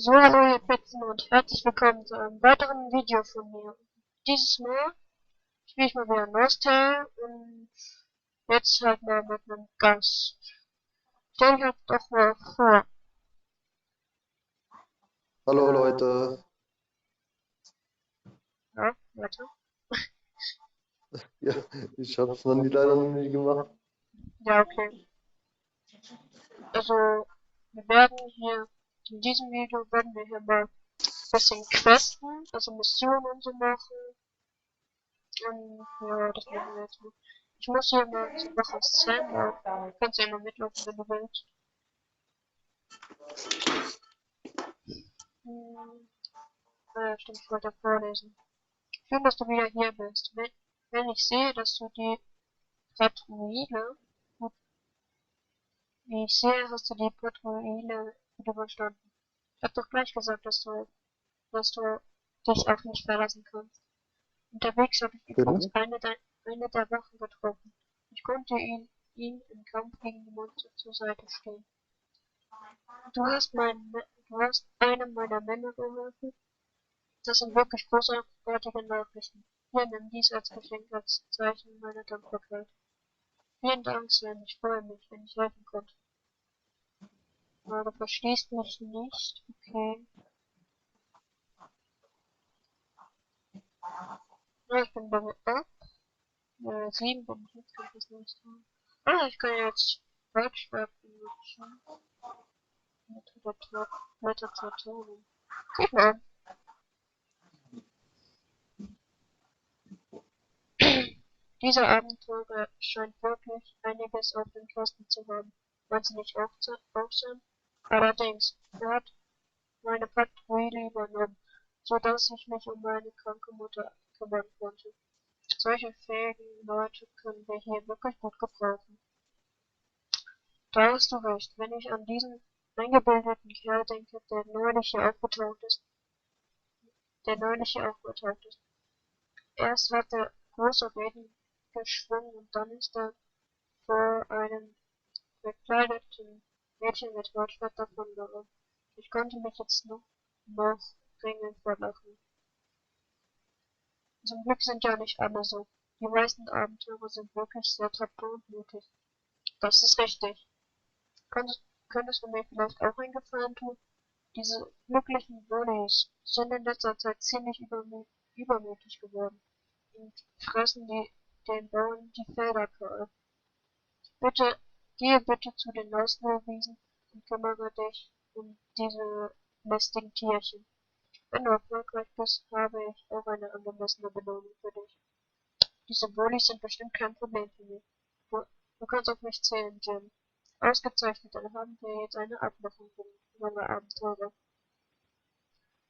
So, hallo ihr Petzen und herzlich willkommen zu einem weiteren Video von mir. Dieses Mal spiele ich mal wieder Nostle und jetzt halt mal mit einem Gast. Stell dich halt doch mal vor. Hallo Leute, Ja, warte. ja, ich habe es noch nie, leider noch nie gemacht. Ja, okay. Also, wir werden hier, in diesem Video werden wir hier mal ein bisschen questen, also Missionen und so machen. Und ja, das machen wir jetzt mal. Ich muss hier mal so nach was Zählen laufen. Du kannst ja mal mitlaufen, wenn du willst. Ja, stimmt, ich wollte vorlesen. Schön, dass du wieder hier bist. Wenn ich sehe, dass du die Patrouille, gut, wie ich sehe, hast du die Patrouille gut überstanden. Ich hab doch gleich gesagt, dass du dich auf mich verlassen kannst. Unterwegs habe ich übrigens Bin? eine der Wachen getroffen. Ich konnte ihm im Kampf gegen die Monster zur Seite stehen. Du hast einem meiner Männer geholfen. Das sind wirklich großartige Nachrichten. Hier, nimm dies als Geschenk, als Zeichen meiner Dankbarkeit. Vielen Dank, Sven. Ich freue mich, wenn ich helfen konnte. Aber du verstehst mich nicht. Okay. Ja, ich bin Level up. 7 bin ich jetzt, kann ich das nicht haben. Ah, ich kann jetzt Wortschwert benutzen. Weiter zur Tone. Guck mal. Dieser Abenteurer scheint wirklich einiges auf dem Kasten zu haben. Meinst du nicht auch sein? Allerdings, er hat meine Patrouille übernommen, so dass ich mich um meine kranke Mutter kümmern konnte. Solche fähigen Leute können wir hier wirklich gut gebrauchen. Da hast du recht, wenn ich an diesen eingebildeten Kerl denke, der neulich hier aufgetaucht ist. Erst hat er große Reden geschwungen und dann ist er vor einem bekleideten Mädchen mit Rotschwert davongerannt. Ich konnte mich jetzt noch dringend vor Lachen. Zum Glück sind ja nicht alle so. Die meisten Abenteurer sind wirklich sehr tapfer und mutig. Das ist richtig. Könntest du mir vielleicht auch einen Gefallen tun? Diese glücklichen Bullies sind in letzter Zeit ziemlich übermütig geworden und fressen den Bauern die Felder kahl. Bitte, gehe bitte zu den Nostle-Wiesen und kümmere dich um diese lästigen Tierchen. Wenn du erfolgreich bist, habe ich auch eine angemessene Belohnung für dich. Diese Bullies sind bestimmt kein Problem für mich. Du kannst auf mich zählen, Jim. Ausgezeichnet, dann haben wir jetzt eine Abmachung, junge Abenteurer.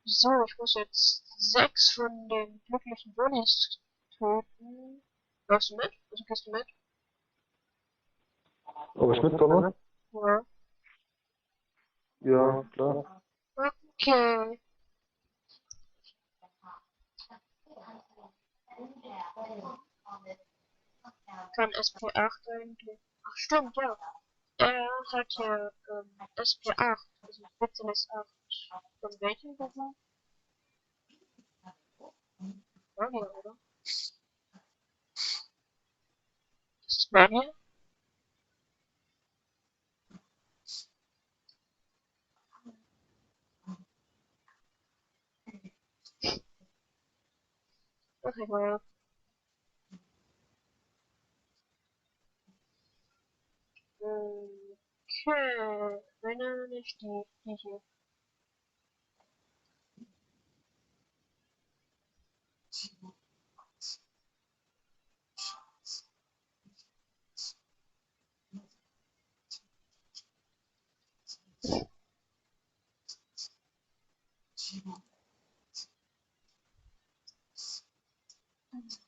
So, ich muss jetzt 6 von den glücklichen Bullies töten. Läufst du mit? Also gehst du mit? Ob ich mitkomme? Ja. Ja, klar. Okay. Kann SP8 eigentlich. Ach stimmt, ja. Er hat ja SP8, also Spezialist 8. Von welchem Beruf? Magier, oder? Das ist Magier? Ach egal. Okay. Nein, nicht die hier.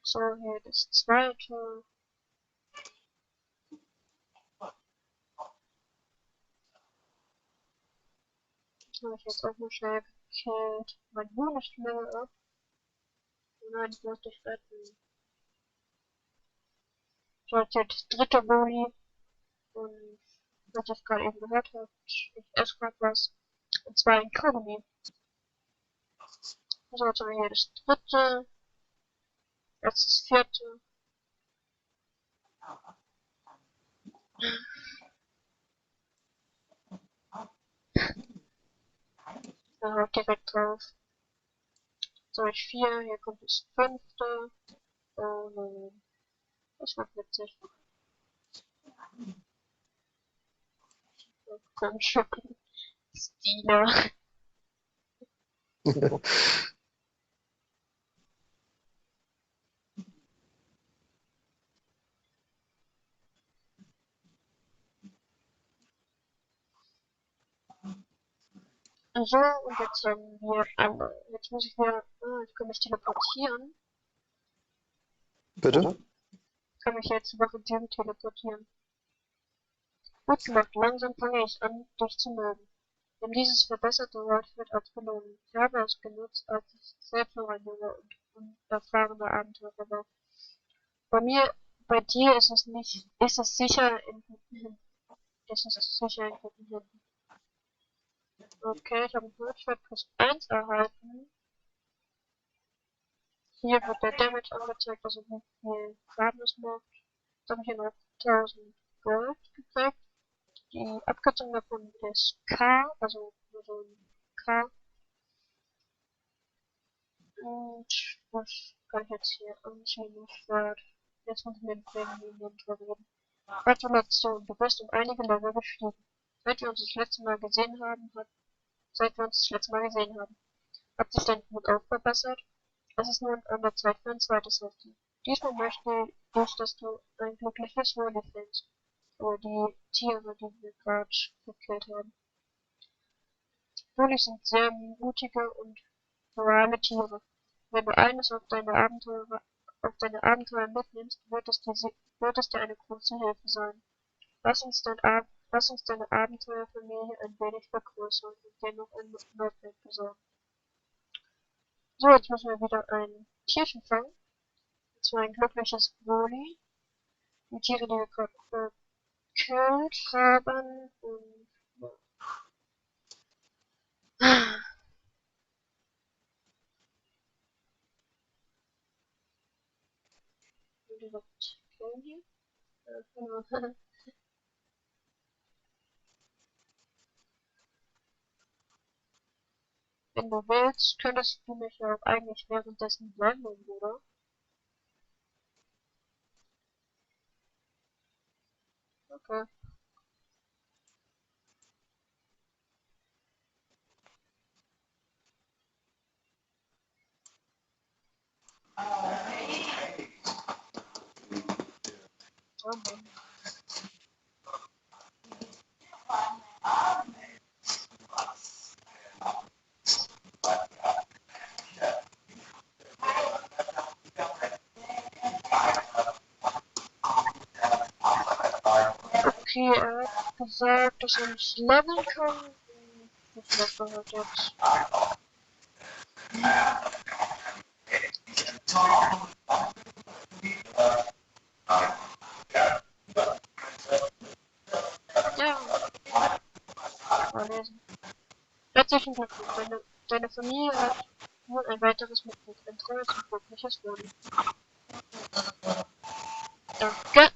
So, hier das zweite. Das habe ich jetzt auch mal schnell gekillt. Mein Bonus Level ab. Nein, ich muss dich retten. So, jetzt dritter Boni. Und was ich gerade eben gehört habe, ich esse gerade was. Und zwar ein Kaugummi. So, jetzt haben wir hier das dritte. Jetzt das vierte. Da direkt drauf. So, ich 4, hier kommt das fünfte. Oh nein. Das wird witzig. Oh, komm schon. Stila. So, und jetzt haben wir einmal. Jetzt muss ich mir. Ich kann mich teleportieren. Bitte? Ich kann mich jetzt über den teleportieren. Gut gemacht, langsam fange ich an, dich zu mögen. Denn dieses verbesserte Wortfeld als Belohnung. Ich habe es genutzt, als ich selbst noch ein junger und unerfahrener Abenteurer war. Bei dir ist es nicht, ist es sicher in guten Händen. Ist es sicher in guten Händen. Okay, ich habe ein Wortfeld plus 1 erhalten. Hier wird der Damage angezeigt, also wie viel Schaden es macht. Jetzt habe ich hier noch 1000 Gold gekriegt. Die Abkürzung davon ist K, also nur so ein K. Und was kann ich jetzt hier anziehen? Jetzt muss ich mit dem Inventor reden. Gratulation, du bist um einige Level gestiegen. Seit wir uns das letzte Mal gesehen haben, hat sich dein Mut auch verbessert. Es ist nun an der Zeit für ein zweites Häppchen. Diesmal möchte ich, dass du ein glückliches Wohle findest. Oder die Tiere, die wir gerade gekillt haben. Wohlig sind sehr mutige und loyale Tiere. Wenn du eines auf deine Abenteuer mitnimmst, wird es dir eine große Hilfe sein. Lass uns deine Abenteuerfamilie ein wenig vergrößern und dir noch ein Notebook besorgen. So, jetzt müssen wir wieder ein Tierchen fangen. Und zwar ein glückliches Woli. Die Tiere, die wir gerade gekillt haben. Und ja. Direkt killen hier. Genau. Wenn du willst, könntest du mich ja auch eigentlich währenddessen behandeln, oder? Okay. Oh Mann. Okay, er hat gesagt, dass er nicht leveln kann. Das macht er halt jetzt. Ja, mal lesen. Herzlichen Glückwunsch. Deine Familie hat nun ein weiteres Mitglied. Ein treues und glückliches Wohl. Danke.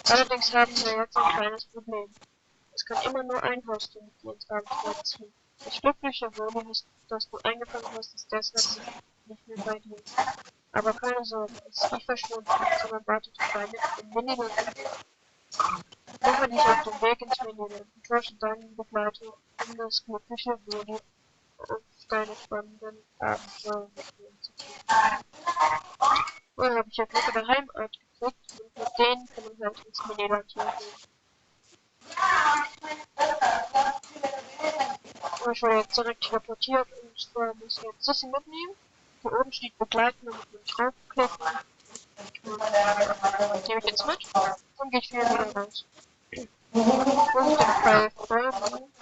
Allerdings haben wir jetzt ein kleines Problem. Es kann immer nur ein Haustier mit dir ins Abenteuer ziehen. Das glückliche Wohl, das du eingefangen hast, ist deshalb nicht mehr bei dir. Aber keine Sorge, es ist nicht verschwunden, sondern wartet auf deine im Miniland. Mache dich auf den Weg ins Miniland und tausche deinen Begleiter, um das glückliche Wohl auf deine spannenden Abenteuer mitnehmen zu können. Vorher habe ich ja Glück in der Heimat gekriegt und mit denen kann man halt ins Miniland hier gehen. Und ich wurde jetzt direkt teleportiert und zwar muss ich jetzt Sissy mitnehmen. Hier oben steht begleiten, damit man draufklicken. Nehme ich jetzt mit und gehe ich wieder raus. Muss ich dem Pfeil folgen.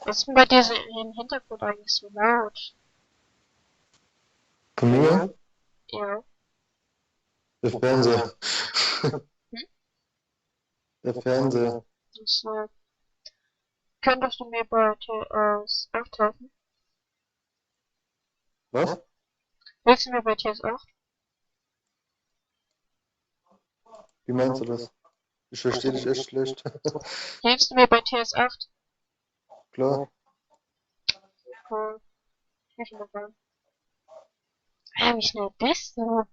Was ist denn bei dir so im Hintergrund eigentlich so laut? Von mir? Ja. Der Fernseher. Hm? Der Fernseher. So. Könntest du mir bei TS8 helfen? Was? Willst du mir bei TS8? Wie meinst du das? Ich verstehe dich echt schlecht. Hilfst du mir bei TS8? Klar. Cool. Ich will schon mal sagen. Wie schnell bist du?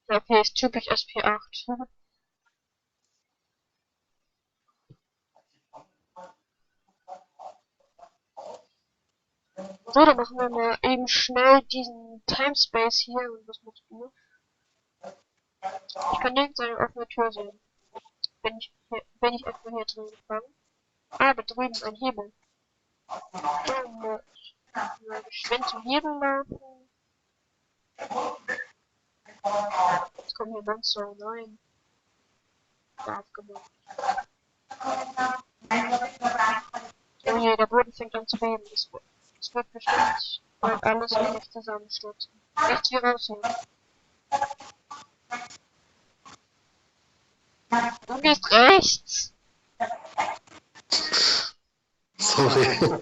Ja, okay, ist typisch SP8. So, dann machen wir mal eben schnell diesen Timespace hier. Und was machst du? Ich kann nirgends eine offene Tür sehen. Bin ich etwa hier drin gefangen? Ah, da drüben ist ein Hebel. Dann mal geschwind zum Hebel laufen. Jetzt kommen hier Monster rein. Darf gemacht. Oh je, der Boden fängt an zu beben. Das wird bestimmt bald alles nicht zusammenstürzen. Rechts wie raus hier. Du gehst rechts! Sorry.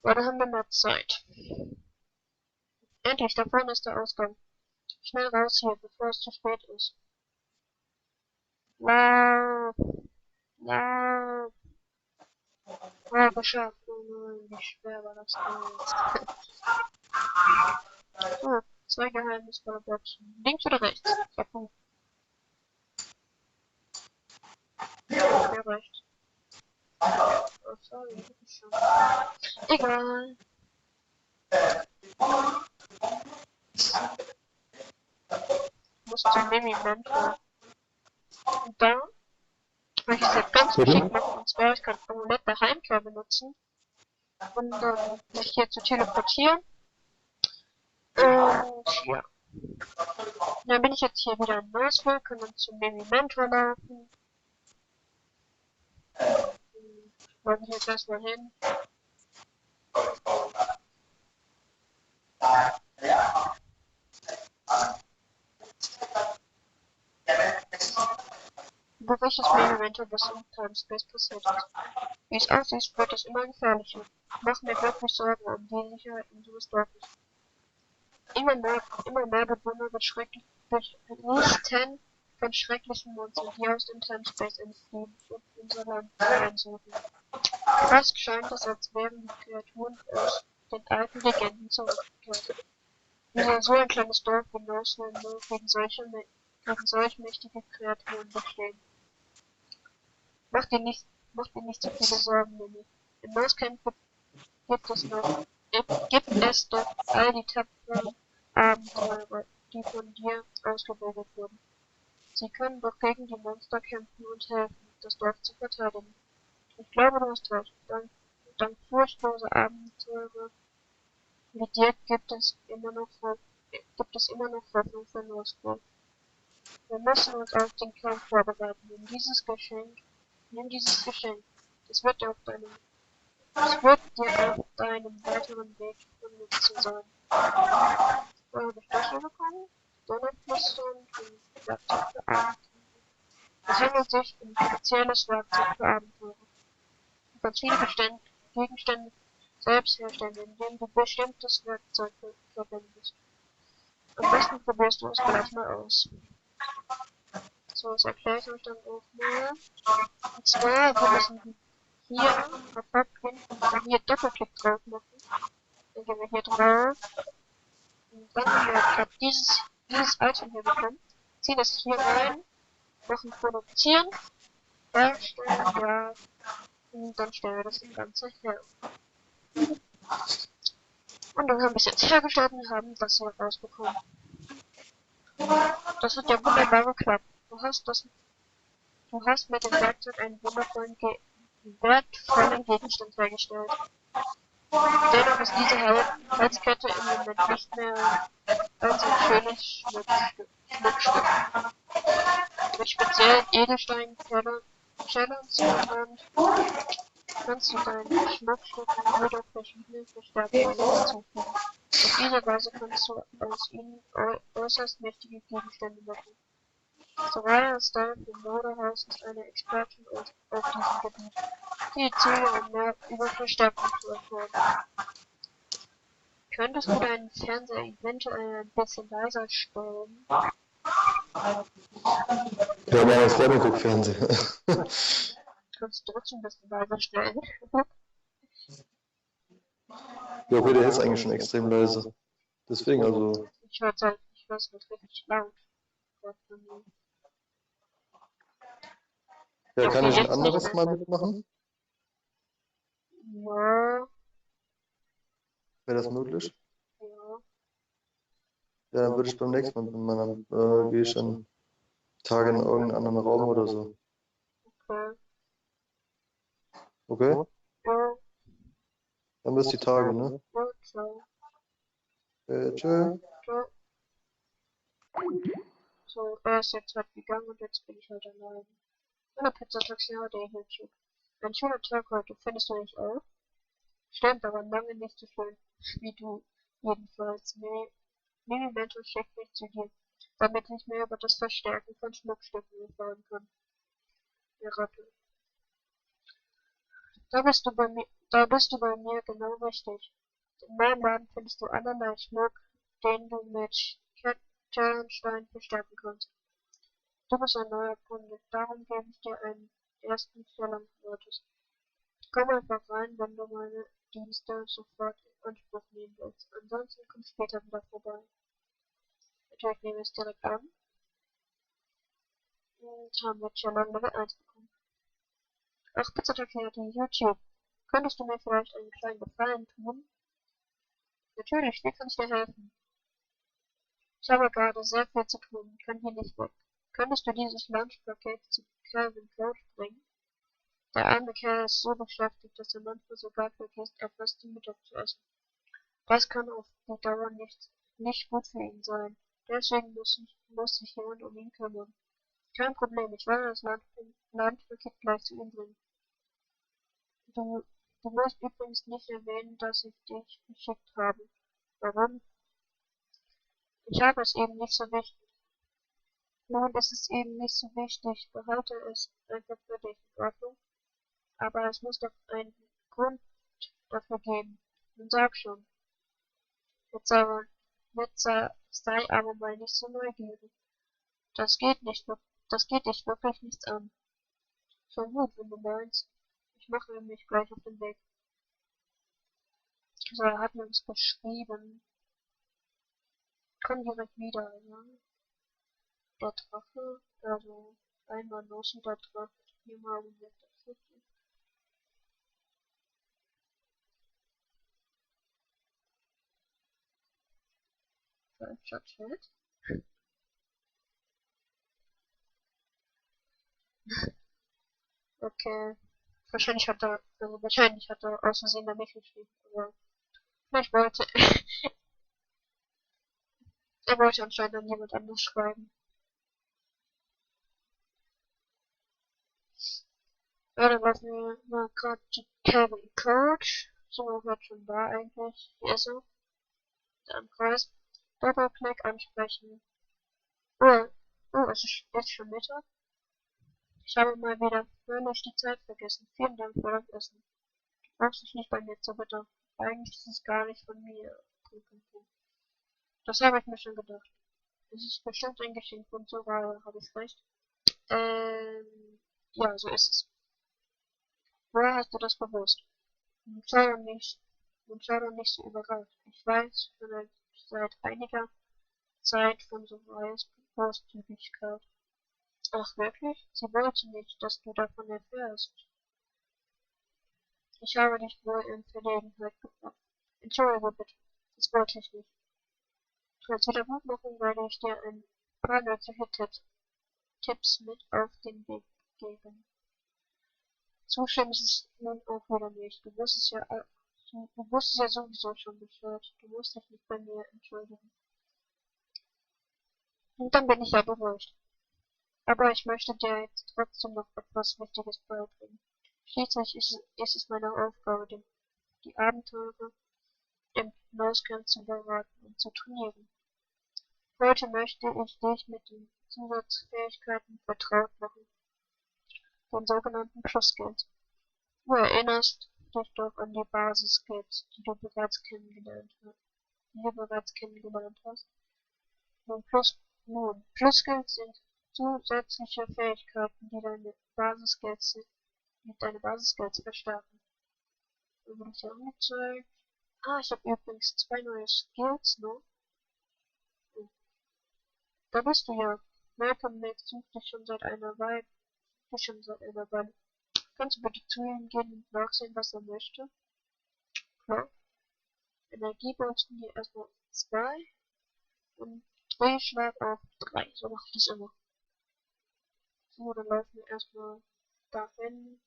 Aber da haben wir mehr Zeit. Endlich, da vorne ist der Ausgang. Schnell raus hier, bevor es zu spät ist. Lauf! Lauf! Oh, geschafft. Oh nein, wie schwer war das denn? So, 2 geheimnisvolle Boxen. Links oder rechts? Ja, Punkt. Ja, rechts. Oh, sorry, schon. Egal. Ich muss zum Mimi-Mentor. Und da möchte ich es jetzt ganz geschickt machen. Und zwar, ich kann Amulett der Heimkehr benutzen. Und dann mich hier zu teleportieren. Und ja. Dann bin ich jetzt hier wieder in Nostle, kann dann zum Mimi-Mentor laufen. Wollen wir jetzt erstmal hin. Bericht das Mimi-Mentor, was im Timespace passiert ist. Wie es aussieht, wird es immer gefährlicher. Ich mache mir wirklich Sorgen um die Sicherheit unseres Dorfes. Immer mehr Bewohner berichten von schrecklichen Monstern, die aus dem Timespace entfliehen und unser Land heimsuchen. Fast scheint es, als wären die Kreaturen aus den alten Legenden zurückgekehrt. Wie soll so ein kleines Dorf wie Nostle nur gegen solch mächtige Kreaturen bestehen? Mach dir nicht so viele Sorgen, Mimi. In Nostcamp gibt es doch all die tapferen Abenteurer, die von dir ausgebildet wurden. Sie können doch gegen die Monster kämpfen und helfen, das Dorf zu verteidigen. Ich glaube, du hast recht. Dank furchtloser Abenteurer wie dir gibt es immer noch Hoffnung für Nostle. Wir müssen uns auf den Kampf vorbereiten. Nimm dieses Geschenk. Es wird dir auf deinem weiteren Weg von Nutzen sein. So habe ich das hier bekommen. Donnerflüstern und Werkzeug für Abenteurer. Es handelt sich um spezielles Werkzeug für Abenteurer. Du kannst viele Gegenstände selbst herstellen, indem du bestimmtes Werkzeug verwendest. Am besten probierst du es gleich mal aus. So, das erkläre ich euch dann auch mal. Und zwar, wir müssen hier und hier Doppelklick drauf machen. Dann gehen wir hier drauf. Und dann haben wir gerade dieses Item hier bekommen. Ziehen das hier rein, machen produzieren, herstellen, ja. Und dann stellen wir das Ganze her. Und dann haben wir es jetzt hergestellt und haben das hier rausbekommen. Das hat ja wunderbar geklappt. Du hast mit dem Werkzeug einen wertvollen Gegenstand hergestellt. Dennoch ist diese Halskette im Moment nicht mehr als ein schönes Schmuckstück. Mit speziellen Edelstein-Challenge kannst du deinen Schmuckstücken jedoch verschiedene Verstärkungen hinzufügen. Auf diese Weise kannst du aus ihnen äußerst mächtige Gegenstände machen. Soraya Starr vom Modehaus ist eine Expertin auf diesem Gebiet. Sie erzähle und mehr über Verstärkung zu erfahren. Könntest du deinen Fernseher eventuell ein bisschen leiser stellen? Ja, meine Freundin guckt Fernsehen. Kannst du trotzdem ein bisschen leiser stellen? Ja, okay, der ist eigentlich schon extrem leise. Deswegen, also. Ich hör's halt richtig laut. Ja, kann Okay, ich ein jetzt nicht anderes Mal mehr. mitmachen? Ja, Wäre das möglich? ja. Ja, dann würde ich beim nächsten Mal mitmachen. Dann gehe ich dann Tage in irgendeinen anderen Raum oder so. Okay. Okay? Ja, Dann bis die Tage, ne? ja, ciao. Tschö. Ciao. So, er ist jetzt halt gegangen und jetzt bin ich halt allein. Eine Pizzataxi der YouTube. Ein schöner Tag heute, findest du nicht auch? Stimmt, aber lange nicht so schön wie du. Jedenfalls, Mimi Mentor schickt mich zu dir, damit ich mehr über das Verstärken von Schmuckstücken erfahren kann. Der Ratte. Da bist du bei mir genau richtig. In meinem Laden findest du allerlei Schmuck, den du mit Kernstein verstärken kannst. Du bist ein neuer Kunde, darum gebe ich dir einen ersten Verlangt-Notice. Komm einfach rein, wenn du meine Dienste sofort in Anspruch nehmen willst. Ansonsten komm später wieder vorbei. Natürlich nehme ich es direkt an. Und haben wir schon mal Level 1 bekommen. Ach, Pizzataxi YouTube. Könntest du mir vielleicht einen kleinen Gefallen tun? Natürlich, wie kann ich dir helfen? Ich habe gerade sehr viel zu tun, kann hier nicht weg. Könntest du dieses Lunchpaket zu Calvin Code bringen? Der arme Kerl ist so beschäftigt, dass er manchmal sogar vergisst, etwas zum Mittag zu essen. Das kann auf die Dauer nicht gut für ihn sein. Deswegen muss sich jemand um ihn kümmern. Kein Problem, ich werde das Landpaket gleich zu ihm bringen. Du, du musst übrigens nicht erwähnen, dass ich dich geschickt habe. Warum? Ich habe es eben nicht so wichtig. Nun ist es eben nicht so wichtig. Behalte es einfach für dich, in Ordnung? Aber es muss doch einen Grund dafür geben. Nun sag schon. Jetzt sei aber mal nicht so neugierig. Das geht dich wirklich nichts an. Schon gut, wenn du meinst. Ich mache mich gleich auf den Weg. So, er hat mir uns geschrieben. Komm direkt wieder, ja. Der Drache, also einmal Nostle, der Drache, viermal und der Vierte. Falscher Chat. Okay. Wahrscheinlich hat er aus Versehen bei mir geschrieben, aber vielleicht wollte er wollte anscheinend an jemand anderes schreiben. Ja, dann laufen wir mal gerade zu Kevin Coach. So, wird schon da eigentlich. Hier ist er. Der am Kreis. Doppelklick ansprechen. Es ist jetzt schon Mittag. Ich habe mal wieder völlig die Zeit vergessen. Vielen Dank für das Essen. Du brauchst dich nicht bei mir zu bedanken. Eigentlich ist es gar nicht von mir. Das habe ich mir schon gedacht. Es ist bestimmt ein Geschenk von Soraya, habe ich recht? Ja, so ist es. Woher hast du das gewusst? Nun schau doch nicht so überrascht. Ich weiß schon seit einiger Zeit von Sorayas Großzügigkeit. Ach wirklich? Sie wollte nicht, dass du davon erfährst. Ich habe dich wohl in Verlegenheit gebracht. Entschuldige bitte, das wollte ich nicht. Als Wiedergutmachung werde ich dir ein paar nützliche Tipps mit auf den Weg geben. Zustimmen ist es nun auch wieder nicht. Du wusstest ja sowieso schon Bescheid. Du musst dich nicht bei mir entschuldigen. Und dann bin ich ja beruhigt. Aber ich möchte dir jetzt trotzdem noch etwas Wichtiges beibringen. Schließlich ist es meine Aufgabe, die Abenteurer im Hinausgehen zu beraten und zu trainieren. Heute möchte ich dich mit den Zusatzfähigkeiten vertraut machen, den sogenannten Plus-Skills. Du erinnerst dich doch an die Basis-Skills, die du bereits kennengelernt hast. Plus-Skills sind zusätzliche Fähigkeiten, die deine Basis-Skills verstärken. Dann wurde ich ja angezeigt. Ich habe übrigens 2 neue Skills noch. Da bist du ja. Malcolm Max sucht dich schon seit einer Weile. Kannst du bitte zu ihm gehen und nachsehen, was er möchte? Klar. Energieboosten hier erstmal 2 und Drehschlag auf 3. So mache ich das immer. So, dann laufen wir erstmal dahin.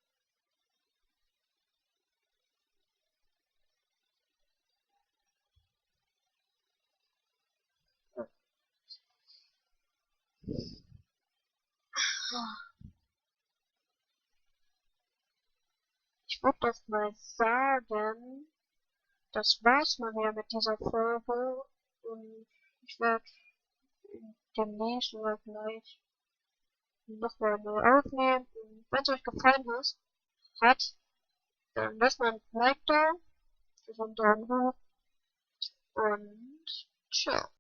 Ich würde das mal sagen, das war's mal wieder mit dieser Folge und ich werde demnächst oder gleich nochmal neu aufnehmen. Und wenn es euch gefallen hat, dann lasst mal ein Like da, so einen Daumen hoch und ciao.